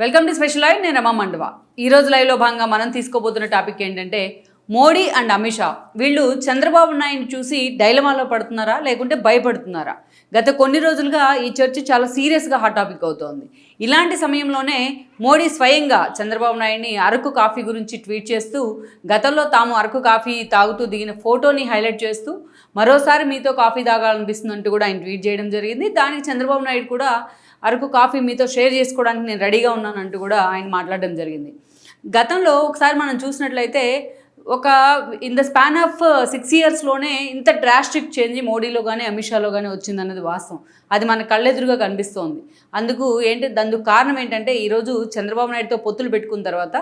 Welcome to special live. నేను రమా మండవా. ఈరోజు లైవ్లో భాగంగా మనం తీసుకోబోతున్న టాపిక్ ఏంటంటే మోడీ అండ్ అమిత్ షా వీళ్ళు చంద్రబాబు నాయుడిని చూసి డైలమాలో పడుతున్నారా లేకుంటే భయపడుతున్నారా? గత కొన్ని రోజులుగా ఈ చర్చ చాలా సీరియస్గా హాట్ టాపిక్ అవుతోంది. ఇలాంటి సమయంలోనే మోడీ స్వయంగా చంద్రబాబు నాయుడిని అరకు కాఫీ గురించి ట్వీట్ చేస్తూ గతంలో తాము అరకు కాఫీ తాగుతూ దిగిన ఫోటోని హైలైట్ చేస్తూ మరోసారి మీతో కాఫీ తాగాలనిపిస్తుందంటూ కూడా ఆయన ట్వీట్ చేయడం జరిగింది. దానికి చంద్రబాబు నాయుడు కూడా అరకు కాఫీ మీతో షేర్ చేసుకోవడానికి నేను రెడీగా ఉన్నానంటూ కూడా ఆయన మాట్లాడడం జరిగింది. గతంలో ఒకసారి మనం చూసినట్లయితే ఒక ఇన్ ద స్పాన్ ఆఫ్ 6 yearsలోనే ఇంత డ్రాస్టిక్ చేంజ్ మోడీలో కానీ అమిత్ షాలో కానీ వచ్చిందన్నది వాస్తవం. అది మన కళ్ళెదురుగా కనిపిస్తోంది. అందుకు కారణం ఏంటంటే ఈరోజు చంద్రబాబు నాయుడుతో పొత్తులు పెట్టుకున్న తర్వాత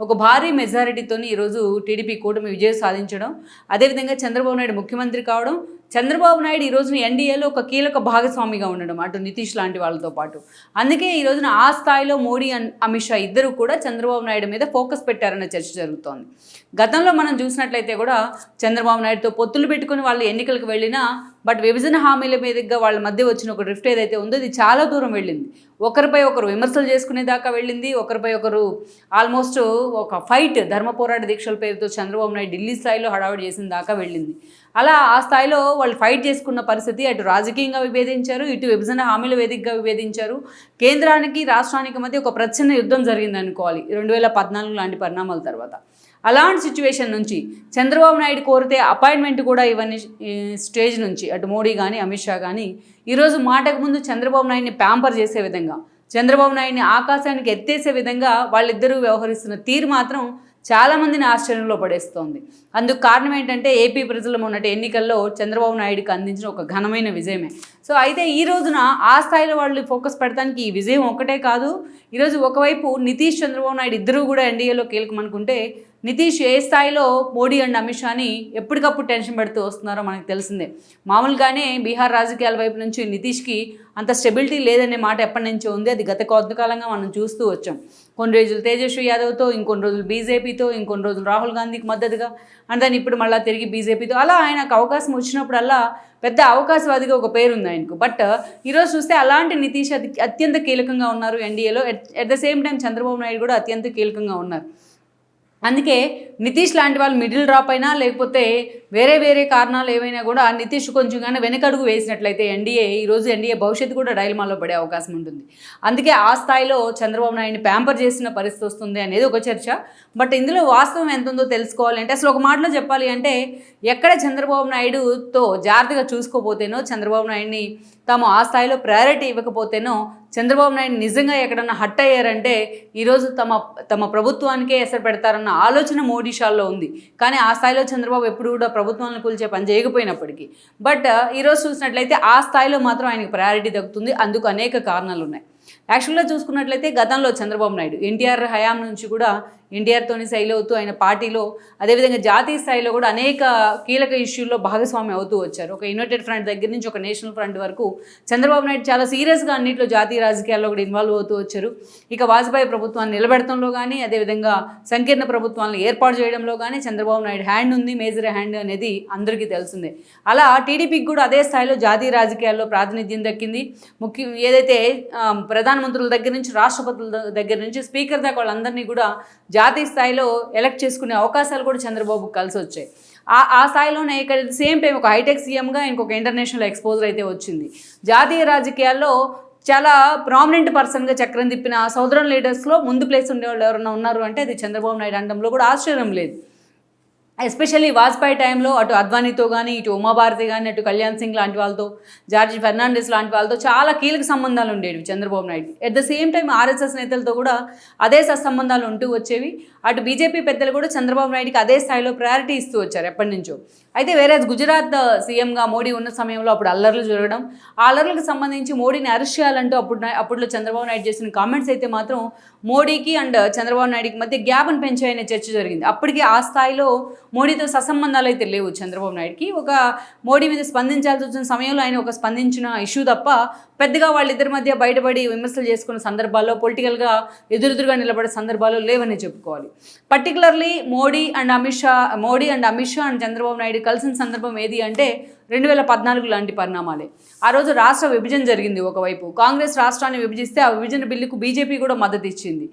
ఒక భారీ మెజారిటీతో ఈరోజు టీడీపీ కూటమి విజయం సాధించడం, అదేవిధంగా చంద్రబాబు నాయుడు ముఖ్యమంత్రి కావడం, చంద్రబాబు నాయుడు ఈ రోజున ఎన్డీఏలో ఒక కీలక భాగస్వామిగా ఉండడం అటు నితీష్ లాంటి వాళ్ళతో పాటు. అందుకే ఈ రోజున ఆ స్థాయిలో మోడీ అండ్ అమిత్ షా ఇద్దరు కూడా చంద్రబాబు నాయుడు మీద ఫోకస్ పెట్టారన్న చర్చ జరుగుతోంది. గతంలో మనం చూసినట్లయితే కూడా చంద్రబాబు నాయుడుతో పొత్తులు పెట్టుకుని వాళ్ళు ఎన్నికలకు వెళ్ళినా బట్ విభజన హామీల మీదుగా వాళ్ళ మధ్య వచ్చిన ఒక డ్రిఫ్ట్ ఏదైతే ఉందో అది చాలా దూరం వెళ్ళింది. ఒకరిపై ఒకరు విమర్శలు చేసుకునేదాకా వెళ్ళింది. ఒకరిపై ఒకరు ఆల్మోస్ట్ ఒక ఫైట్, ధర్మ పోరాట దీక్షల పేరుతో చంద్రబాబు నాయుడు ఢిల్లీ స్థాయిలో హడావుడి చేసిన దాకా వెళ్ళింది. అలా ఆ స్థాయిలో వాళ్ళు ఫైట్ చేసుకున్న పరిస్థితి. అటు రాజకీయంగా విభేదించారు, ఇటు విభజన హామీల వేదికగా విభేదించారు. కేంద్రానికి రాష్ట్రానికి మధ్య ఒక ప్రచ్ఛన్న యుద్ధం జరిగింది అనుకోవాలి 2014 లాంటి పరిణామాల తర్వాత. అలాంటి సిచ్యువేషన్ నుంచి చంద్రబాబు నాయుడు కోరితే అపాయింట్మెంట్ కూడా ఇవన్నీ స్టేజ్ నుంచి అటు మోడీ కానీ అమిత్ షా కానీ ఈరోజు మాటకు ముందు చంద్రబాబు నాయుడిని ప్యాంపర్ చేసే విధంగా, చంద్రబాబు నాయుడిని ఆకాశానికి ఎత్తేసే విధంగా వాళ్ళిద్దరూ వ్యవహరిస్తున్న తీరు మాత్రం చాలామందిని ఆశ్చర్యంలో పడేస్తోంది. అందుకు కారణం ఏంటంటే ఏపీ ప్రజలు మొన్నటి ఎన్నికల్లో చంద్రబాబు నాయుడుకి అందించిన ఒక ఘనమైన విజయమే. సో అయితే ఈ రోజున ఆ స్థాయిలో వాళ్ళు ఫోకస్ పెడతానికి ఈ విజయం ఒక్కటే కాదు. ఈరోజు ఒకవైపు నితీష్, చంద్రబాబు నాయుడు ఇద్దరూ కూడా ఎన్డీఏలో కీలకమనుకుంటే నితీష్ ఏ స్థాయిలో మోడీ అండ్ అమిత్ షాని ఎప్పటికప్పుడు టెన్షన్ పెడుతూ వస్తున్నారో మనకు తెలిసిందే. మామూలుగానే బీహార్ రాజకీయాల వైపు నుంచి నితీష్కి అంత స్టెబిలిటీ లేదనే మాట ఎప్పటి నుంచో ఉంది. అది గత కొంతకాలంగా మనం చూస్తూ వచ్చాం. కొన్ని రోజులు తేజస్వి యాదవ్తో, ఇంకొన్ని రోజులు బీజేపీతో, ఇంకొన్ని రోజులు రాహుల్ గాంధీకి మద్దతుగా, అండ్ దాన్ని ఇప్పుడు మళ్ళీ తిరిగి బీజేపీతో, అలా ఆయనకు అవకాశం వచ్చినప్పుడల్లా పెద్ద అవకాశవాదిగా ఒక పేరుంది ఆయనకు. బట్ ఈరోజు చూస్తే అలాంటి నితీష్ అత్యంత కీలకంగా ఉన్నారు ఎన్డీఏలో. At the same time Chandrababu Naidu కూడా అత్యంత కీలకంగా ఉన్నారు. అందుకే నితీష్ లాంటి వాళ్ళు మిడిల్ డ్రాప్ అయినా లేకపోతే వేరే కారణాలు ఏవైనా కూడా నితీష్ కొంచెం కానీ వెనకడుగు వేసినట్లయితే ఈరోజు ఎన్డీఏ భవిష్యత్తు కూడా డైలమాలో పడే అవకాశం ఉంటుంది. అందుకే ఆ స్థాయిలో చంద్రబాబు నాయుడిని ప్యాంపర్ చేసిన పరిస్థితి వస్తుంది అనేది ఒక చర్చ. బట్ ఇందులో వాస్తవం ఎంత ఉందో తెలుసుకోవాలి అంటే, అసలు ఒక మాటలో చెప్పాలి అంటే, ఎక్కడ చంద్రబాబు నాయుడుతో జాగ్రత్తగా చూసుకోపోతేనో, చంద్రబాబు నాయుడిని తాము ఆ స్థాయిలో ప్రయారిటీ ఇవ్వకపోతేనో, చంద్రబాబు నాయుడు నిజంగా ఎక్కడన్నా హట్ అయ్యారంటే ఈరోజు తమ ప్రభుత్వానికే ఎసరు పెడతారన్న ఆలోచన మోడీ షాల్లో ఉంది. కానీ ఆ స్థాయిలో చంద్రబాబు ఎప్పుడు కూడా ప్రభుత్వాలను కూల్చే పని చేయకపోయినప్పటికీ బట్ ఈరోజు చూసినట్లయితే ఆ స్థాయిలో మాత్రం ఆయనకు ప్రయారిటీ దక్కుతుంది. అందుకు అనేక కారణాలు ఉన్నాయి. యాక్చువల్గా చూసుకున్నట్లయితే గతంలో చంద్రబాబు నాయుడు ఎన్టీఆర్ హయాం నుంచి కూడా ఎన్టీఆర్తోని శైలి అవుతూ ఆయన పార్టీలో, అదేవిధంగా జాతీయ స్థాయిలో కూడా అనేక కీలక ఇష్యూల్లో భాగస్వామి అవుతూ వచ్చారు. ఒక యునైటెడ్ ఫ్రంట్ దగ్గర నుంచి ఒక నేషనల్ ఫ్రంట్ వరకు చంద్రబాబు నాయుడు చాలా సీరియస్గా అన్నింటిలో జాతీయ రాజకీయాల్లో కూడా ఇన్వాల్వ్ అవుతూ వచ్చారు. ఇక వాజ్పేయి ప్రభుత్వాన్ని నిలబెడతంలో కానీ, అదేవిధంగా సంకీర్ణ ప్రభుత్వాలను ఏర్పాటు చేయడంలో కానీ చంద్రబాబు నాయుడు హ్యాండ్ ఉంది, మేజర్ హ్యాండ్ అనేది అందరికీ తెలిసిందే. అలా టీడీపీకి కూడా అదే స్థాయిలో జాతీయ రాజకీయాల్లో ప్రాతినిధ్యం దక్కింది. ఏదైతే ప్రధానమంత్రుల దగ్గర నుంచి, రాష్ట్రపతుల దగ్గర నుంచి స్పీకర్ దాకా వాళ్ళందరినీ కూడా జాతీయ స్థాయిలో ఎలక్ట్ చేసుకునే అవకాశాలు కూడా చంద్రబాబుకు కలిసి వచ్చాయి. ఆ స్థాయిలోనే ఇక్కడ సేమ్ టైం ఒక హైటెక్ సీఎంగా ఇంకొక ఇంటర్నేషనల్ ఎక్స్పోజర్ అయితే వచ్చింది. జాతీయ రాజకీయాల్లో చాలా ప్రామినెంట్ పర్సన్గా చక్రం తిప్పిన సౌదరన్ లీడర్స్లో ముందు ప్లేస్ ఉండేవాళ్ళు ఎవరైనా ఉన్నారు అంటే అది చంద్రబాబు నాయుడు అనడంలో కూడా ఆశ్చర్యం లేదు. ఎస్పెషల్లీ వాజ్పేయి టైంలో అటు అద్వానీతో కానీ, ఇటు ఉమాభారతి కానీ, అటు కళ్యాణ్ సింగ్ లాంటి వాళ్ళతో, జార్జ్ ఫెర్నాండెస్ లాంటి వాళ్ళతో చాలా కీలక సంబంధాలు ఉండేవి Chandrababu Naidu. At the same time RSS నేతలతో కూడా అదే సత్సంబంధాలు ఉంటూ వచ్చేవి. అటు బీజేపీ పెద్దలు కూడా చంద్రబాబు నాయుడుకి అదే స్థాయిలో ప్రయారిటీ ఇస్తూ వచ్చారు ఎప్పటి నుంచో. అయితే వేరే గుజరాత్ సీఎంగా మోడీ ఉన్న సమయంలో అప్పుడు అల్లర్లు జరగడం, ఆ అల్లర్లకు సంబంధించి మోడీని అరెస్ట్ చేయాలంటూ అప్పుడులో చంద్రబాబు నాయుడు చేసిన కామెంట్స్ అయితే మాత్రం మోడీకి అండ్ చంద్రబాబు నాయుడుకి మధ్య గ్యాప్ను పెంచాయనే చర్చ జరిగింది. అప్పటికి ఆ స్థాయిలో మోడీతో సత్సంబంధాలు అయితే లేవు చంద్రబాబు నాయుడుకి. ఒక మోడీ మీద స్పందించాల్సి వచ్చిన సమయంలో ఆయన ఒక స్పందించిన ఇష్యూ తప్ప పెద్దగా వాళ్ళిద్దరి మధ్య బయటపడి విమర్శలు చేసుకున్న సందర్భాల్లో పొలిటికల్గా ఎదురుగా నిలబడే సందర్భాలు లేవని చెప్పుకోవాలి. Particularly Modi and Amit Shah and Chandrababu Naidu కలిసిన సందర్భం ఏది అంటే 2014 లాంటి పరిణామాలే. ఆ రోజు రాష్ట్ర విభజన జరిగింది. ఒకవైపు కాంగ్రెస్ రాష్ట్రాన్ని విభజిస్తే ఆ విభజన బిల్లుకు బీజేపీ కూడా మద్దతు ఇచ్చింది.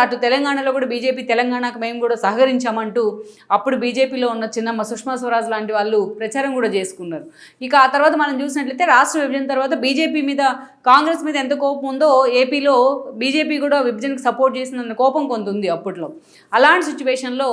అటు తెలంగాణలో కూడా బీజేపీ తెలంగాణకు మేము కూడా సహకరించామంటూ అప్పుడు బీజేపీలో ఉన్న చిన్నమ్మ సుష్మా స్వరాజ్ లాంటి వాళ్ళు ప్రచారం కూడా చేసుకున్నారు. ఇక ఆ తర్వాత మనం చూసినట్లయితే రాష్ట్ర విభజన తర్వాత బీజేపీ మీద కాంగ్రెస్ మీద ఎంత కోపం ఉందో ఏపీలో బీజేపీ కూడా విభజనకు సపోర్ట్ చేసిందన్న కోపం కొంత ఉంది అప్పట్లో. అలాంటి సిచ్యువేషన్లో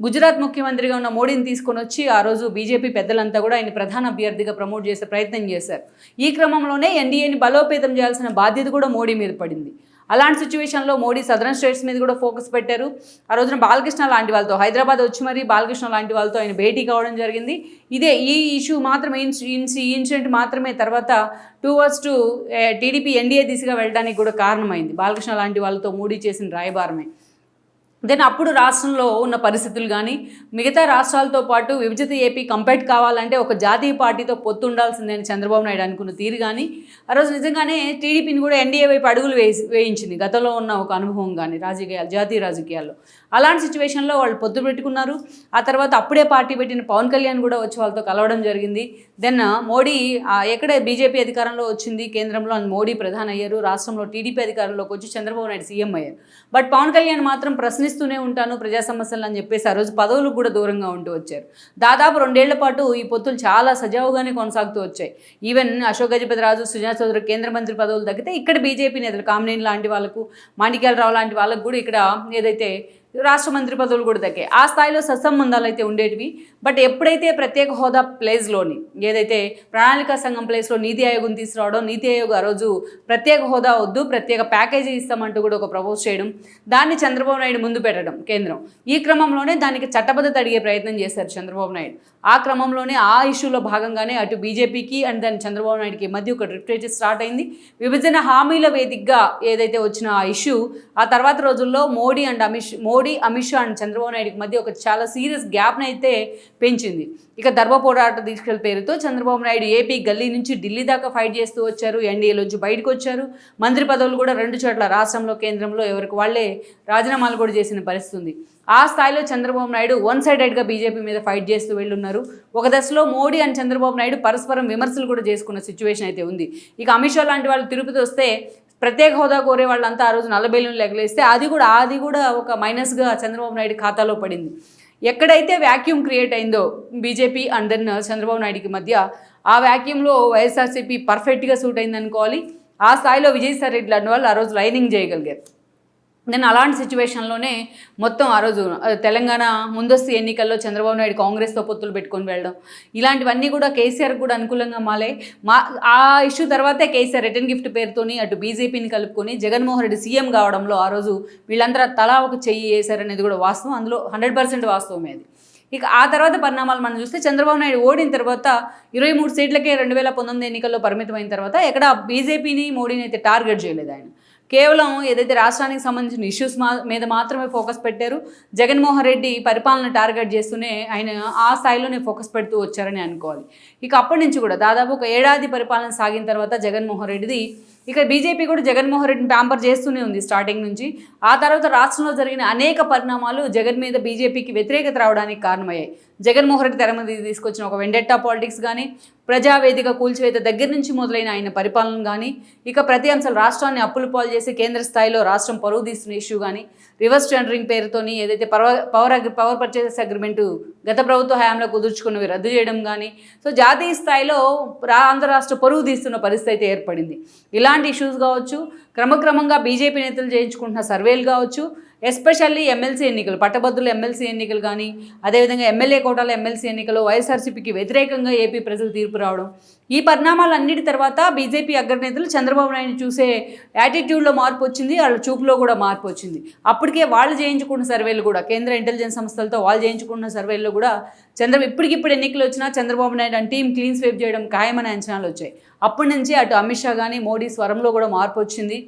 గుజరాత్ ముఖ్యమంత్రిగా ఉన్న మోడీని తీసుకొని వచ్చి ఆ రోజు బీజేపీ పెద్దలంతా కూడా ఆయన ప్రధాన అభ్యర్థిగా ప్రమోట్ చేసే ప్రయత్నం చేశారు. ఈ క్రమంలోనే ఎన్డీఏని బలోపేతం చేయాల్సిన బాధ్యత కూడా మోడీ మీద పడింది. అలాంటి సిచ్యువేషన్లో మోడీ సదరన్ స్టేట్స్ మీద కూడా ఫోకస్ పెట్టారు. ఆ రోజున బాలకృష్ణ లాంటి వాళ్ళతో హైదరాబాద్ వచ్చి మరీ బాలకృష్ణ లాంటి వాళ్ళతో ఆయన భేటీ కావడం జరిగింది. ఈ ఇష్యూ మాత్రమే ఈ ఇన్సిడెంట్ మాత్రమే తర్వాత టువర్డ్స్ టీడీపీ ఎన్డీఏ దిశగా వెళ్ళడానికి కూడా కారణమైంది. బాలకృష్ణ లాంటి వాళ్ళతో మోడీ చేసిన రాయబారమే. దెన్ అప్పుడు రాష్ట్రంలో ఉన్న పరిస్థితులు కానీ మిగతా రాష్ట్రాలతో పాటు విభజిత ఏపీ కంపేట్ కావాలంటే ఒక జాతీయ పార్టీతో పొత్తు ఉండాల్సిందని చంద్రబాబు నాయుడు అనుకున్న తీరు కానీ ఆ రోజు నిజంగానే టీడీపీని కూడా ఎన్డీఏ వైపు అడుగులు వేయించింది. గతంలో ఉన్న ఒక అనుభవం కానీ జాతీయ రాజకీయాల్లో అలాంటి సిచ్యువేషన్లో వాళ్ళు పొత్తు పెట్టుకున్నారు. ఆ తర్వాత అప్పుడే పార్టీ పెట్టిన పవన్ కళ్యాణ్ కూడా వచ్చి వాళ్ళతో కలవడం జరిగింది. దెన్ మోడీ ఎక్కడ బీజేపీ అధికారంలో వచ్చింది కేంద్రంలో మోడీ ప్రధాని అయ్యారు. రాష్ట్రంలో టీడీపీ అధికారంలోకి వచ్చి చంద్రబాబు నాయుడు సీఎం అయ్యారు. బట్ పవన్ కళ్యాణ్ మాత్రం ప్రశ్నిస్తూనే ఉంటాను ప్రజా సమస్యలు అని చెప్పేసి ఆ రోజు పదవులకు కూడా దూరంగా ఉంటూ వచ్చారు. దాదాపు 2 ఏళ్ల పాటు ఈ పొత్తులు చాలా సజావుగానే కొనసాగుతూ వచ్చాయి. ఈవెన్ అశోక్ గజపతి రాజు, సుజనా చౌదరి కేంద్ర మంత్రి పదవులు తగ్గితే ఇక్కడ బీజేపీ నేతలు కామినేని లాంటి వాళ్ళకు, మాణిక్యాలరావు లాంటి వాళ్ళకు కూడా ఇక్కడ ఏదైతే రాష్ట్ర మంత్రి పదవులు కూడా దక్కాయి. ఆ స్థాయిలో సత్సంబంధాలు అయితే ఉండేటివి. బట్ ఎప్పుడైతే ప్రత్యేక హోదా ప్లేస్లోని ఏదైతే ప్రణాళికా సంఘం ప్లేస్లో నీతి ఆయోగ్ని తీసుకురావడం, నీతి ఆయోగ్ ఆ రోజు ప్రత్యేక హోదా వద్దు ప్రత్యేక ప్యాకేజీ ఇస్తామంటూ కూడా ఒక ప్రపోజ్ చేయడం, దాన్ని చంద్రబాబు నాయుడు ముందు పెట్టడం కేంద్రం. ఈ క్రమంలోనే దానికి చట్టబద్ధత అడిగే ప్రయత్నం చేశారు చంద్రబాబు నాయుడు. ఆ క్రమంలోనే ఆ ఇష్యూలో భాగంగానే అటు బీజేపీకి అండ్ దాని చంద్రబాబు నాయుడుకి మధ్య ఒక రిఫ్రెజ్ స్టార్ట్ అయింది. విభజన హామీల వేదికగా ఏదైతే వచ్చిన ఆ ఇష్యూ ఆ తర్వాత రోజుల్లో మోడీ అమిత్ షా అండ్ చంద్రబాబు నాయుడుకి మధ్య ఒక చాలా సీరియస్ గ్యాప్ని అయితే పెంచింది. ఇక ధర్మ పోరాట దీక్షల పేరుతో చంద్రబాబు నాయుడు ఏపీ గల్లీ నుంచి ఢిల్లీ దాకా ఫైట్ చేస్తూ వచ్చారు. ఎన్డీఏలోంచి బయటకు వచ్చారు. మంత్రి పదవులు కూడా 2 చోట్ల రాష్ట్రంలో కేంద్రంలో ఎవరికి వాళ్ళే రాజీనామాలు కూడా చేసిన పరిస్థితి ఉంది. ఆ స్థాయిలో చంద్రబాబు నాయుడు వన్ సైడెడ్గా బీజేపీ మీద ఫైట్ చేస్తూ వెళ్ళున్నారు. ఒక దశలో మోడీ అండ్ చంద్రబాబు నాయుడు పరస్పరం విమర్శలు కూడా చేసుకున్న సిచ్యువేషన్ అయితే ఉంది. ఇక అమిత్ షా లాంటి వాళ్ళు తిరుపతి వస్తే ప్రత్యేక హోదా కోరే వాళ్ళంతా ఆ రోజు 40 బెలూన్లు ఎగలేస్తే అది కూడా ఒక మైనస్గా చంద్రబాబు నాయుడు ఖాతాలో పడింది. ఎక్కడైతే వ్యాక్యూమ్ క్రియేట్ అయిందో బీజేపీ అండ్ దెన్ చంద్రబాబు నాయుడుకి మధ్య, ఆ వ్యాక్యూమ్లో వైఎస్ఆర్సీపీ పర్ఫెక్ట్గా సూట్ అయింది అనుకోవాలి. ఆ స్థాయిలో విజయసాయి రెడ్డి లాంటి వాళ్ళు ఆ రోజు లైనింగ్ చేయగలిగారు. దెన్ అలాంటి సిచ్యువేషన్లోనే మొత్తం ఆ రోజు తెలంగాణ ముందస్తు ఎన్నికల్లో చంద్రబాబు నాయుడు కాంగ్రెస్తో పొత్తులు పెట్టుకొని వెళ్ళడం, ఇలాంటివన్నీ కూడా కేసీఆర్ కూడా అనుకూలంగా ఆ ఇష్యూ తర్వాతే కేసీఆర్ రిటర్న్ గిఫ్ట్ పేరుతోని అటు బీజేపీని కలుపుకొని జగన్మోహన్ రెడ్డి సీఎం కావడంలో ఆ రోజు వీళ్ళందరూ తలా ఒక చెయ్యి వేశారనేది కూడా వాస్తవం. అందులో 100% వాస్తవమే అది. ఇక ఆ తర్వాత పరిణామాలు మనం చూస్తే చంద్రబాబు నాయుడు ఓడిన తర్వాత 23 సీట్లకే 2019 ఎన్నికల్లో పరిమితమైన తర్వాత ఎక్కడ బీజేపీని మోడీని అయితే టార్గెట్ చేయలేదు ఆయన. కేవలం ఏదైతే రాష్ట్రానికి సంబంధించిన ఇష్యూస్ మీద మాత్రమే ఫోకస్ పెట్టారు. జగన్మోహన్ రెడ్డి పరిపాలన టార్గెట్ చేస్తూనే ఆయన ఆ స్థాయిలోనే ఫోకస్ పెడుతూ వచ్చారని అనుకోవాలి. ఇక అప్పటి నుంచి కూడా దాదాపు 1 ఏడాది పరిపాలన సాగిన తర్వాత జగన్మోహన్ రెడ్డిది ఇక బీజేపీ కూడా జగన్మోహన్ రెడ్డిని ప్యాంపర్ చేస్తూనే ఉంది స్టార్టింగ్ నుంచి. ఆ తర్వాత రాష్ట్రంలో జరిగిన అనేక పరిణామాలు జగన్ మీద బీజేపీకి వ్యతిరేకత రావడానికి కారణమయ్యాయి. జగన్మోహన్ రెడ్డి తెర మీద తీసుకొచ్చిన ఒక వెండెట్టా పాలిటిక్స్ కానీ, ప్రజావేదిక కూల్చివేత దగ్గర నుంచి మొదలైన ఆయన పరిపాలన కానీ, ఇక ప్రతి అంశాలు రాష్ట్రాన్ని అప్పులు పాలు చేసి కేంద్ర స్థాయిలో రాష్ట్రం పరువు తీస్తున్న ఇష్యూ కానీ, రివర్స్ టెండరింగ్ పేరుతోని ఏదైతే పవర్ పర్చేసెస్ అగ్రిమెంటు గత ప్రభుత్వ హయాంలో కుదుర్చుకున్నవి రద్దు చేయడం కానీ, సో జాతీయ స్థాయిలో ఆంధ్ర రాష్ట్ర పరువు తీస్తున్న పరిస్థితి అయితే ఏర్పడింది. ఇలాంటి ఇష్యూస్ కావచ్చు, క్రమక్రమంగా బీజేపీ నేతలు చేయించుకుంటున్న సర్వేలు కావచ్చు, ఎస్పెషల్లీ ఎమ్మెల్సీ ఎన్నికలు, పట్టభద్రుల ఎమ్మెల్సీ ఎన్నికలు కానీ, అదేవిధంగా ఎమ్మెల్యే కోటాల ఎమ్మెల్సీ ఎన్నికలు వైఎస్ఆర్సీపీకి వ్యతిరేకంగా ఏపీ ప్రజలు తీర్పు రావడం, ఈ పరిణామాలన్నిటి తర్వాత బీజేపీ అగ్రనేతలు చంద్రబాబు నాయుడు చూసే యాటిట్యూడ్లో మార్పు వచ్చింది, వాళ్ళ చూపులో కూడా మార్పు వచ్చింది. అప్పటికే వాళ్ళు చేయించుకున్న సర్వేలు కూడా, కేంద్ర ఇంటెలిజెన్స్ సంస్థలతో వాళ్ళు చేయించుకున్న సర్వేల్లో కూడా ఇప్పటికిప్పుడు ఎన్నికలు వచ్చినా చంద్రబాబు నాయుడు అని టీం క్లీన్ స్వీప్ చేయడం ఖాయమనే అంచనాలు వచ్చాయి. అప్పటి నుంచి అటు అమిత్ షా కానీ మోడీ స్వరంలో కూడా మార్పు వచ్చింది.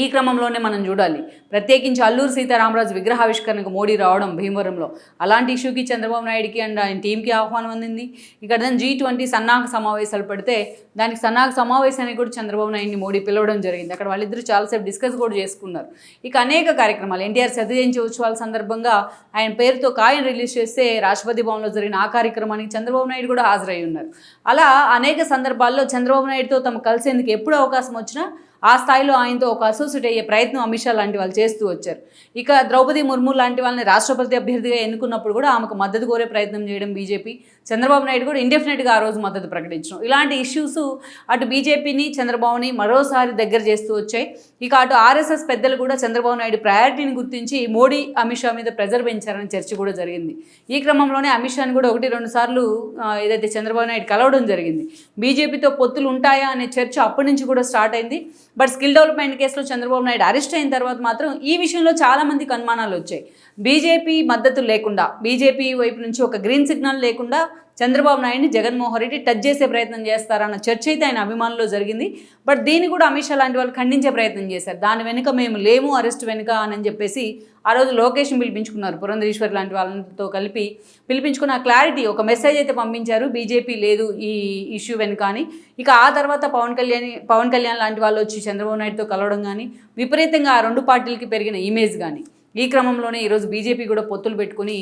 ఈ క్రమంలోనే మనం చూడాలి, ప్రత్యేకించి అల్లూరు సీతారామరాజు విగ్రహావిష్కరణకు మోడీ రావడం భీమవరంలో, అలాంటి ఇష్యూకి చంద్రబాబు నాయుడుకి అండ్ ఆయన టీంకి ఆహ్వానం అందింది. ఇక్కడ G20 సన్నాహక సమావేశాలు పెడితే దానికి సన్నాహక సమావేశానికి కూడా చంద్రబాబు నాయుడిని మోడీ పిలవడం జరిగింది. అక్కడ వాళ్ళిద్దరూ చాలాసేపు డిస్కస్ కూడా చేసుకున్నారు. ఇక అనేక కార్యక్రమాలు, ఎన్టీఆర్ శత జయంతి ఉత్సవాల సందర్భంగా ఆయన పేరుతో కాయిన్ రిలీజ్ చేస్తే రాష్ట్రపతి భవన్లో జరిగిన ఆ కార్యక్రమానికి చంద్రబాబు నాయుడు కూడా హాజరై ఉన్నారు. అలా అనేక సందర్భాల్లో చంద్రబాబు నాయుడుతో తమ కలిసేందుకు ఎప్పుడు అవకాశం వచ్చినా ఆ స్థాయిలో ఆయనతో ఒక అసోసియేట్ అయ్యే ప్రయత్నం అమిత్ షా లాంటి వాళ్ళు చేస్తూ వచ్చారు. ఇక ద్రౌపది ముర్ము లాంటి వాళ్ళని రాష్ట్రపతి అభ్యర్థిగా ఎన్నుకున్నప్పుడు కూడా ఆమెకు మద్దతు కోరే ప్రయత్నం చేయడం బీజేపీ, చంద్రబాబు నాయుడు కూడా ఇండెఫినెట్గా ఆ రోజు మద్దతు ప్రకటించడం, ఇలాంటి ఇష్యూస్ అటు బీజేపీని చంద్రబాబుని మరోసారి దగ్గర చేస్తూ వచ్చాయి. ఇక అటు ఆర్ఎస్ఎస్ పెద్దలు కూడా చంద్రబాబు నాయుడు ప్రయారిటీని గుర్తించి మోడీ అమిత్ షా మీద ప్రెజర్ పెంచారని చర్చ కూడా జరిగింది. ఈ క్రమంలోనే అమిత్ షాని కూడా 1-2 సార్లు ఏదైతే చంద్రబాబు నాయుడు కలవడం జరిగింది. బీజేపీతో పొత్తులు ఉంటాయా అనే చర్చ అప్పటి నుంచి కూడా స్టార్ట్ అయింది. బట్ స్కిల్ డెవలప్మెంట్ కేసులో చంద్రబాబు నాయుడు అరెస్ట్ అయిన తర్వాత మాత్రం ఈ విషయంలో చాలామందికి అనుమానాలు వచ్చాయి. బీజేపీ మద్దతు లేకుండా, బీజేపీ వైపు నుంచి ఒక గ్రీన్ సిగ్నల్ లేకుండా చంద్రబాబు నాయుడిని జగన్మోహన్ రెడ్డి టచ్ చేసే ప్రయత్నం చేస్తారన్న చర్చ అయితే ఆయన అభిమానుల్లో జరిగింది. బట్ దీన్ని కూడా అమిత్ షా లాంటి వాళ్ళు ఖండించే ప్రయత్నం చేశారు. దాని వెనుక మేము లేము అరెస్ట్ వెనుక అని చెప్పేసి ఆ రోజు లోకేష్ని పిలిపించుకున్నారు, పురంధరేశ్వర్ లాంటి వాళ్ళతో కలిపి పిలిపించుకున్న క్లారిటీ ఒక మెసేజ్ అయితే పంపించారు, బీజేపీ లేదు ఈ ఇష్యూ వెనుక అని. ఇక ఆ తర్వాత పవన్ కళ్యాణ్ లాంటి వాళ్ళు వచ్చి చంద్రబాబు నాయుడుతో కలవడం కానీ, విపరీతంగా ఆ 2 పార్టీలకి పెరిగిన ఇమేజ్ కానీ, ఈ క్రమంలోనే ఈరోజు బీజేపీ కూడా పొత్తులు పెట్టుకుని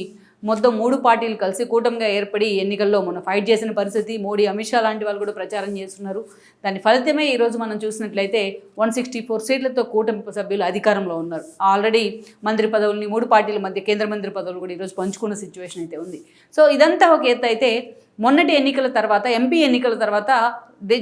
మొత్తం 3 పార్టీలు కలిసి కూటమిగా ఏర్పడి ఎన్నికల్లో మనం ఫైట్ చేసిన పరిస్థితి. మోడీ అమిత్ షా లాంటి వాళ్ళు కూడా ప్రచారం చేస్తున్నారు. దాని ఫలితమే ఈరోజు మనం చూసినట్లయితే 164 సీట్లతో కూటమి సభ్యులు అధికారంలో ఉన్నారు. ఆల్రెడీ మంత్రి పదవుల్ని 3 పార్టీల మధ్య కేంద్ర మంత్రి పదవులు కూడా ఈరోజు పంచుకున్న సిచ్యువేషన్ అయితే ఉంది. సో ఇదంతా ఒక ఎత్తు అయితే, మొన్నటి ఎన్నికల తర్వాత, ఎంపీ ఎన్నికల తర్వాత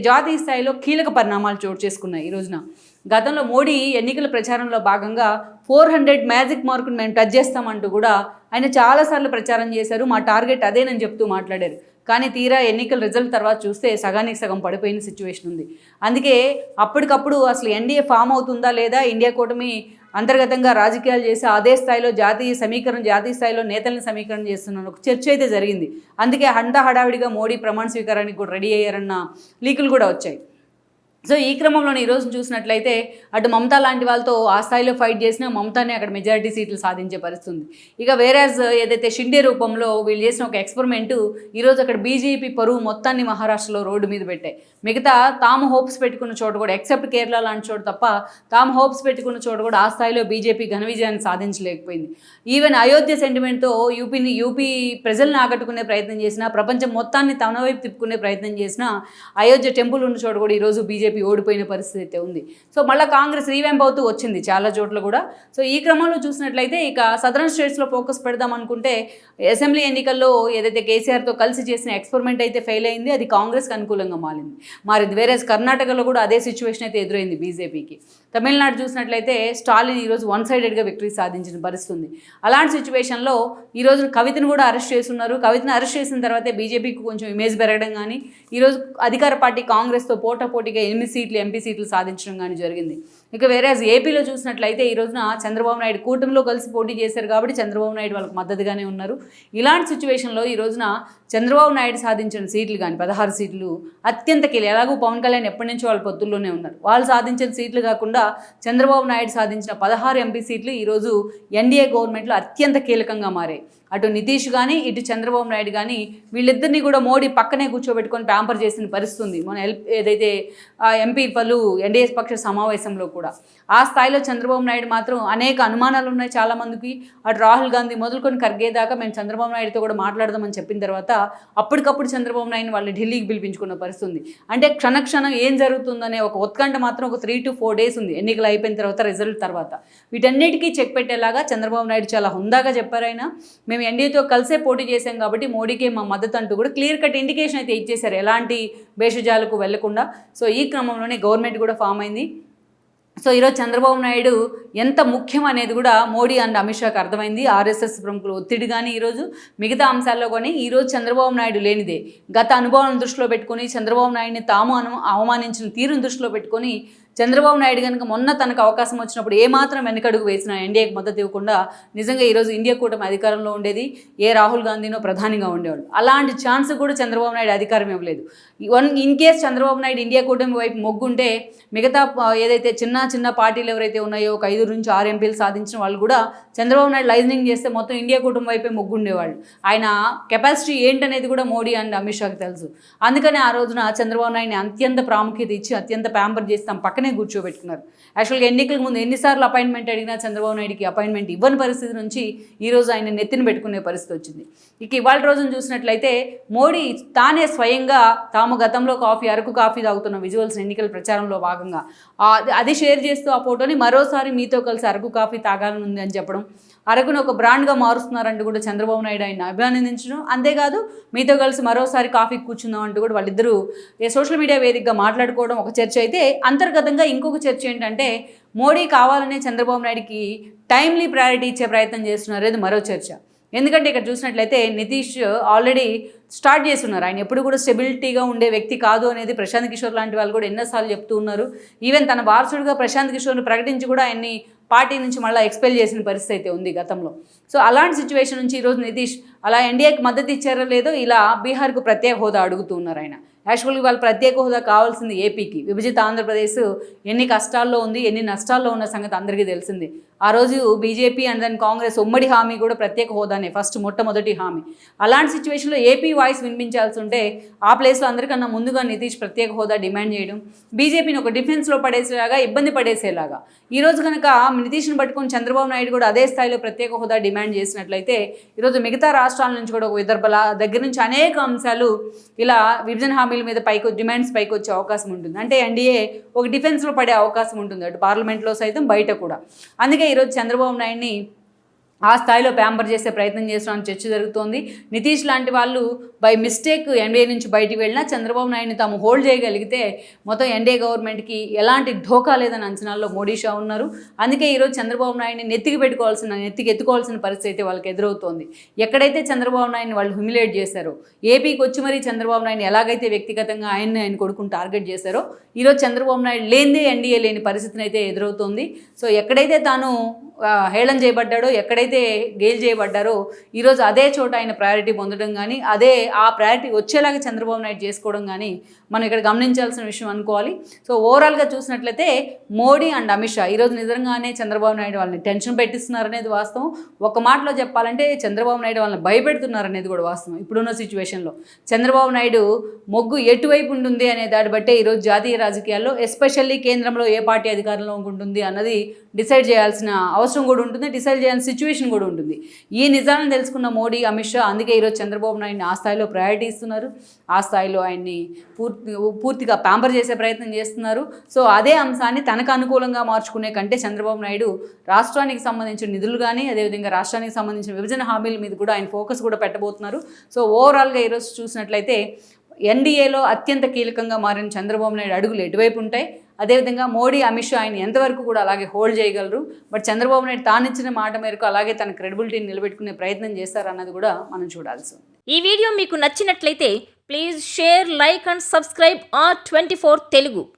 జాతీయ స్థాయిలో కీలక పరిణామాలు చోటు చేసుకున్నాయి. ఈ రోజున గతంలో మోడీ ఎన్నికల ప్రచారంలో భాగంగా 400 మ్యాజిక్ మార్కును మేము టచ్ చేస్తామంటూ కూడా ఆయన చాలాసార్లు ప్రచారం చేశారు. మా టార్గెట్ అదేనని చెప్తూ మాట్లాడారు. కానీ తీరా ఎన్నికల రిజల్ట్ తర్వాత చూస్తే సగానికి సగం పడిపోయిన సిచ్యువేషన్ ఉంది. అందుకే అప్పటికప్పుడు అసలు ఎన్డీఏ ఫామ్ అవుతుందా లేదా, ఇండియా కూటమి అంతర్గతంగా రాజకీయాలు చేసి అదే స్థాయిలో జాతీయ స్థాయిలో నేతలను సమీకరణ చేస్తున్న ఒక చర్చ అయితే జరిగింది. అందుకే హడావిడిగా మోడీ ప్రమాణ స్వీకారానికి కూడా రెడీ అయ్యారన్న లీకులు కూడా వచ్చాయి. సో ఈ క్రమంలో ఈరోజు చూసినట్లయితే అటు మమతా లాంటి వాళ్ళతో ఆ స్థాయిలో ఫైట్ చేసినా మమతానే అక్కడ మెజారిటీ సీట్లు సాధించే పరిస్థితి. ఇక వేరేజ్ ఏదైతే షిండే రూపంలో వీళ్ళు చేసిన ఒక ఎక్స్పెరిమెంటు ఈరోజు అక్కడ బీజేపీ పరువు మొత్తాన్ని మహారాష్ట్రలో రోడ్డు మీద పెట్టాయి. మిగతా తాము హోప్స్ పెట్టుకున్న చోట కూడా, ఎక్సెప్ట్ కేరళ లాంటి చోట తప్ప తాము హోప్స్ పెట్టుకున్న చోట కూడా ఆ స్థాయిలో బీజేపీ ఘన విజయాన్ని సాధించలేకపోయింది. ఈవెన్ అయోధ్య సెంటిమెంట్తో యూపీ ప్రజలను ఆకట్టుకునే ప్రయత్నం చేసినా, ప్రపంచం మొత్తాన్ని తన వైపు తిప్పుకునే ప్రయత్నం చేసినా, అయోధ్య టెంపుల్ ఉన్న చోట కూడా ఈరోజు బీజేపీ ఓడిపోయిన పరిస్థితి అయితే ఉంది. సో మళ్ళీ కాంగ్రెస్ రీవ్యాంప్ అవుతూ వచ్చింది చాలా చోట్ల కూడా. సో ఈ క్రమంలో చూసినట్లయితే ఇక సదరన్ స్టేట్స్లో ఫోకస్ పెడదాం అనుకుంటే, అసెంబ్లీ ఎన్నికల్లో ఏదైతే కేసీఆర్తో కలిసి చేసిన ఎక్స్పెరిమెంట్ అయితే ఫెయిల్ అయింది, అది కాంగ్రెస్కి అనుకూలంగా మారింది. వేరే కర్ణాటకలో కూడా అదే సిచ్యువేషన్ అయితే ఎదురైంది బీజేపీకి. తమిళనాడు చూసినట్లయితే స్టాలిన్ ఈరోజు 1 సైడెడ్గా విక్టరీ సాధించిన పరిస్థితి ఉంది. అలాంటి సిచ్యువేషన్లో ఈరోజు కవితను కూడా అరెస్ట్ చేస్తున్నారు. కవితను అరెస్ట్ చేసిన తర్వాతే బీజేపీకి కొంచెం ఇమేజ్ పెరగడం కానీ, ఈరోజు అధికార పార్టీ కాంగ్రెస్తో పోటాపోటీగా 8 సీట్లు ఎంపీ సీట్లు సాధించడం కానీ జరిగింది. ఇక వేరే ఏపీలో చూసినట్లయితే ఈ రోజున చంద్రబాబు నాయుడు కూటమిలో కలిసి పోటీ చేశారు కాబట్టి చంద్రబాబు నాయుడు వాళ్ళకి మద్దతుగానే ఉన్నారు. ఇలాంటి సిచ్యువేషన్లో ఈ రోజున చంద్రబాబు నాయుడు సాధించిన సీట్లు కానీ 16 సీట్లు అత్యంత ఎలాగో పవన్ కళ్యాణ్ ఎప్పటి నుంచో వాళ్ళ పొత్తుల్లోనే ఉన్నారు. వాళ్ళు సాధించిన సీట్లు కాకుండా చంద్రబాబు నాయుడు సాధించిన 16 ఎంపీ సీట్లు ఈరోజు ఎన్డీఏ గవర్నమెంట్లో అత్యంత కీలకంగా మారాయి. అటు నితీష్ కానీ ఇటు చంద్రబాబు నాయుడు కానీ వీళ్ళిద్దరినీ కూడా మోడీ పక్కనే కూర్చోబెట్టుకొని ప్యాంపర్ చేసిన పరిస్థితి ఉంది. మన ఏదైతే ఎంపీ పలు ఎన్డీఏ పక్ష సమావేశంలో కూడా ఆ స్థాయిలో చంద్రబాబు నాయుడు మాత్రం అనేక అనుమానాలు ఉన్నాయి చాలామందికి. అటు రాహుల్ గాంధీ మొదలుకొని ఖర్గే దాకా మేము చంద్రబాబు నాయుడుతో కూడా మాట్లాడదామని చెప్పిన తర్వాత అప్పటికప్పుడు చంద్రబాబు నాయుడు వాళ్ళు ఢిల్లీకి పిలిపించుకున్న పరిస్థితి ఉంది. అంటే క్షణక్షణం ఏం జరుగుతుందనే ఒక ఉత్కంఠ మాత్రం ఒక 3 to 4 days ఉంది ఎన్నికలు అయిపోయిన తర్వాత, రిజల్ట్ తర్వాత. వీటన్నిటికీ చెక్ పెట్టేలాగా చంద్రబాబు నాయుడు చాలా హుందాగా చెప్పారైనా, మేము ఎన్డీఏతో కలిసే పోటీ చేశాం కాబట్టి మోడీకి మా మద్దతు అంటూ కూడా క్లియర్ కట్ ఇండికేషన్ అయితే ఇచ్చేశారు, ఎలాంటి భేషజాలకు వెళ్లకుండా. సో ఈ క్రమంలోనే గవర్నమెంట్ కూడా ఫామ్ అయింది. సో ఈరోజు చంద్రబాబు నాయుడు ఎంత ముఖ్యం అనేది కూడా మోడీ అండ్ అమిత్ షాకి అర్థమైంది. ఆర్ఎస్ఎస్ ప్రముఖులు ఒత్తిడి కానీ ఈరోజు మిగతా అంశాల్లో కానీ ఈరోజు చంద్రబాబు నాయుడు లేనిదే గత అనుభవాలను దృష్టిలో పెట్టుకొని, చంద్రబాబు నాయుడిని తాము అవమానించిన తీరును దృష్టిలో పెట్టుకొని చంద్రబాబు నాయుడు కనుక మొన్న తనకు అవకాశం వచ్చినప్పుడు ఏమాత్రం వెనకడుగు వేసినా ఎన్డీఏకి మద్దతు ఇవ్వకుండా నిజంగా ఈరోజు ఇండియా కూటమి అధికారంలో ఉండేది, రాహుల్ గాంధీనో ప్రధానిగా ఉండేవాళ్ళు. అలాంటి ఛాన్స్ కూడా చంద్రబాబు నాయుడు అధికారం ఇవ్వలేదు. In case Chandrababu Naidu India కూటమి వైపు మొగ్గుంటే మిగతా ఏదైతే చిన్న పార్టీలు ఎవరైతే ఉన్నాయో ఒక 5 నుంచి 6 ఎంపీలు సాధించిన వాళ్ళు కూడా చంద్రబాబు నాయుడు లైజనింగ్ చేస్తే మొత్తం ఇండియా కూటమి వైపే మొగ్గుండేవాళ్ళు. ఆయన కెపాసిటీ ఏంటనేది కూడా మోడీ అండ్ అమిత్ షాకి తెలుసు. అందుకని ఆ రోజున చంద్రబాబు నాయుడిని అత్యంత ప్రాముఖ్యత ఇచ్చి అత్యంత ప్యాంపర్ చేసి తమ పక్కనే కూర్చోబెట్టుకున్నారు. యాక్చువల్గా ఎన్నికలకు ముందు ఎన్నిసార్లు అపాయింట్మెంట్ అడిగినా చంద్రబాబు నాయుడికి అపాయింట్మెంట్ ఇవ్వని పరిస్థితి నుంచి ఈరోజు ఆయన నెత్తిన పెట్టుకునే పరిస్థితి వచ్చింది. ఇక ఇవాళ రోజున చూసినట్లయితే మోడీ తానే స్వయంగా తాము గతంలో అరకు కాఫీ తాగుతున్న విజువల్స్ ఎన్నికల ప్రచారంలో భాగంగా అది షేర్ చేస్తూ ఆ ఫోటోని మరోసారి మీతో కలిసి అరకు కాఫీ తాగాలని అని చెప్పడం, అరకును ఒక బ్రాండ్గా మారుస్తున్నారంటూ కూడా చంద్రబాబు నాయుడు ఆయన అభినందించడం, అంతేకాదు మీతో కలిసి మరోసారి కాఫీ కూర్చుందాం అంటూ కూడా వాళ్ళిద్దరూ సోషల్ మీడియా వేదికగా మాట్లాడుకోవడం ఒక చర్చ అయితే, అంతర్గతంగా ఇంకొక చర్చ ఏంటంటే మోడీ కావాలనే చంద్రబాబు నాయుడికి టైమ్లీ ప్రయారిటీ ఇచ్చే ప్రయత్నం చేస్తున్నారు అనేది మరో చర్చ. ఎందుకంటే ఇక్కడ చూసినట్లయితే నితీష్ ఆల్రెడీ స్టార్ట్ చేస్తున్నారు. ఆయన ఎప్పుడు కూడా స్టెబిలిటీగా ఉండే వ్యక్తి కాదు అనేది ప్రశాంత్ కిషోర్ లాంటి వాళ్ళు కూడా ఎన్నోసార్లు చెప్తూ ఉన్నారు. ఈవెన్ తన వారసుడిగా ప్రశాంత్ కిషోర్ని ప్రకటించి కూడా ఆయన్ని పార్టీ నుంచి మళ్ళీ ఎక్స్పెల్ చేసిన పరిస్థితి అయితే ఉంది గతంలో. సో అలాంటి సిచ్యువేషన్ నుంచి ఈరోజు నితీష్ అలా ఎన్డీఏకి మద్దతు ఇచ్చారో లేదో ఇలా బీహార్కు ప్రత్యేక హోదా అడుగుతూ ఉన్నారు ఆయన. యాక్చువల్గా వాళ్ళు ప్రత్యేక హోదా కావాల్సింది ఏపీకి. విభజిత ఆంధ్రప్రదేశ్ ఎన్ని కష్టాల్లో ఉంది, ఎన్ని నష్టాల్లో ఉన్న సంగతి అందరికీ తెలిసింది. ఆ రోజు బీజేపీ అండ్ దెన్ కాంగ్రెస్ ఉమ్మడి హామీ కూడా ప్రత్యేక హోదానే మొట్టమొదటి హామీ. అలాంటి సిచ్యువేషన్లో ఏపీ వాయిస్ వినిపించాల్సి ఉంటే ఆ ప్లేస్లో అందరికన్నా ముందుగా నితీష్ ప్రత్యేక హోదా డిమాండ్ చేయడం, బీజేపీని ఒక డిఫెన్స్లో పడేసేలాగా, ఇబ్బంది పడేసేలాగా. ఈరోజు కనుక నితీష్ని పట్టుకొని చంద్రబాబు నాయుడు కూడా అదే స్థాయిలో ప్రత్యేక హోదా డిమాండ్ చేసినట్లయితే ఈరోజు మిగతా రాష్ట్రాల నుంచి కూడా ఒక విదర్భల దగ్గర నుంచి అనేక అంశాలు ఇలా విభజన హామీల మీద డిమాండ్స్ పైకి వచ్చే అవకాశం ఉంటుంది. అంటే ఎన్డీఏ ఒక డిఫెన్స్లో పడే అవకాశం ఉంటుంది, అటు పార్లమెంట్లో సైతం బయట కూడా. అందుకే ఈరోజు చంద్రబాబు నాయుడిని ఆ స్థాయిలో ప్యాంపర్ చేసే ప్రయత్నం చేస్తున్నామని చర్చ జరుగుతోంది. నితీష్ లాంటి వాళ్ళు బై మిస్టేక్ ఎన్డీఏ నుంచి బయటికి వెళ్ళినా చంద్రబాబు నాయుడిని తాము హోల్డ్ చేయగలిగితే మొత్తం ఎన్డీఏ గవర్నమెంట్కి ఎలాంటి ఢోకా లేదని అంచనాల్లో మోడీ షా ఉన్నారు. అందుకే ఈరోజు చంద్రబాబు నాయుడిని నెత్తికి ఎత్తుకోవాల్సిన పరిస్థితి వాళ్ళకి ఎదురవుతోంది. ఎక్కడైతే చంద్రబాబు నాయుడిని వాళ్ళు హ్యూమిలేట్ చేశారో, ఏపీకి వచ్చి మరీ చంద్రబాబు నాయుడిని ఎలాగైతే వ్యక్తిగతంగా ఆయన కొడుకుని టార్గెట్ చేశారో, ఈరోజు చంద్రబాబు నాయుడు లేనిదే ఎన్డీఏ లేని పరిస్థితిని అయితే ఎదురవుతోంది. సో ఎక్కడైతే తాను హేళన చేయబడ్డాడో, ఎక్కడైతే గేల్ చేయబడ్డారో ఈరోజు అదే చోట ఆయన ప్రయారిటీ పొందడం కానీ, ఆ ప్రయారిటీ వచ్చేలాగా చంద్రబాబు నాయుడు చేసుకోవడం కానీ మనం ఇక్కడ గమనించాల్సిన విషయం అనుకోవాలి. సో ఓవరాల్గా చూసినట్లయితే మోడీ అండ్ అమిత్ షా ఈరోజు నిజంగానే చంద్రబాబు నాయుడు వాళ్ళని టెన్షన్ పెట్టిస్తున్నారనేది వాస్తవం. ఒక మాటలో చెప్పాలంటే చంద్రబాబు నాయుడు వాళ్ళని భయపెడుతున్నారనేది కూడా వాస్తవం. ఇప్పుడున్న సిచ్యువేషన్లో చంద్రబాబు నాయుడు మొగ్గు ఎటువైపు ఉంటుంది అనే దాన్ని బట్టే ఈరోజు జాతీయ రాజకీయాల్లో ఎస్పెషల్లీ కేంద్రంలో ఏ పార్టీ అధికారంలో ఉంటుంది అన్నది డిసైడ్ చేయాల్సిన అవసరం కూడా ఉంటుంది, డిసైడ్ చేయాల్సిన సిచ్యువేషన్ కూడా ఉంటుంది. ఈ నిజాలను తెలుసుకున్న మోడీ, అమిత్ షా అందుకే ఈరోజు చంద్రబాబు నాయుడిని ఆ స్థాయిలో ప్రయారిటీ ఇస్తున్నారు. ఆ స్థాయిలో ఆయన్ని పూర్తిగా ప్యాంపర్ చేసే ప్రయత్నం చేస్తున్నారు. సో అదే అంశాన్ని తనకు అనుకూలంగా మార్చుకునే కంటే చంద్రబాబు నాయుడు రాష్ట్రానికి సంబంధించిన నిధులు కానీ, అదేవిధంగా రాష్ట్రానికి సంబంధించిన విభజన హామీల మీద కూడా ఆయన ఫోకస్ కూడా పెట్టబోతున్నారు. సో ఓవరాల్గా ఈరోజు చూసినట్లయితే ఎన్డీఏలో అత్యంత కీలకంగా మారిన చంద్రబాబు నాయుడు అడుగులు ఎటువైపు ఉంటాయి, అదేవిధంగా మోడీ, అమిత్ షా ఆయన ఎంతవరకు కూడా అలాగే హోల్డ్ చేయగలరు. బట్ చంద్రబాబు నాయుడు తానిచ్చిన మాట మేరకు అలాగే తన క్రెడిబిలిటీని నిలబెట్టుకునే ప్రయత్నం చేస్తారన్నది కూడా మనం చూడాల్సి ఉంది. ఈ వీడియో మీకు నచ్చినట్లయితే please share, like and subscribe R24 Telugu.